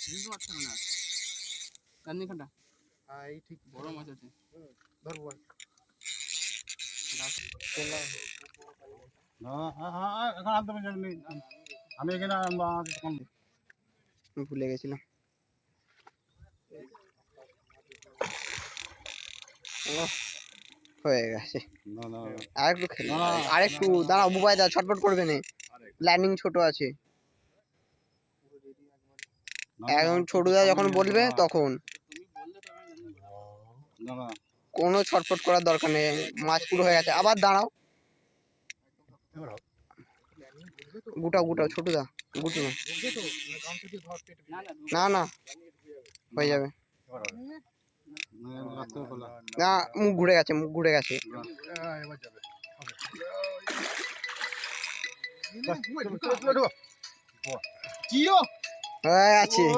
বুঝতে পারছো না কান্দি কাটা এই ঠিক বড় মাছ আছে ধরবো এখন আনতে পারি আমি এখানে ভুলে গেছিলাম। হয়ে গেছে আরেকটু খেলে আরেকটু দাঁড়াও বুবাই দা ছটফট করবে না প্ল্যানিং ছোট আছে এখন ছোটদা যখন বলবে তখন কোনো ছটফট করার দরকার নেই মাছ পুরো হয়ে গেছে আবার দাঁড়াও গুটাও গুটাও ছোটদা গুটো না না হয়ে যাবে না মুখ ঘুরে গেছে মুখ ঘুরে গেছে হয়ে আছে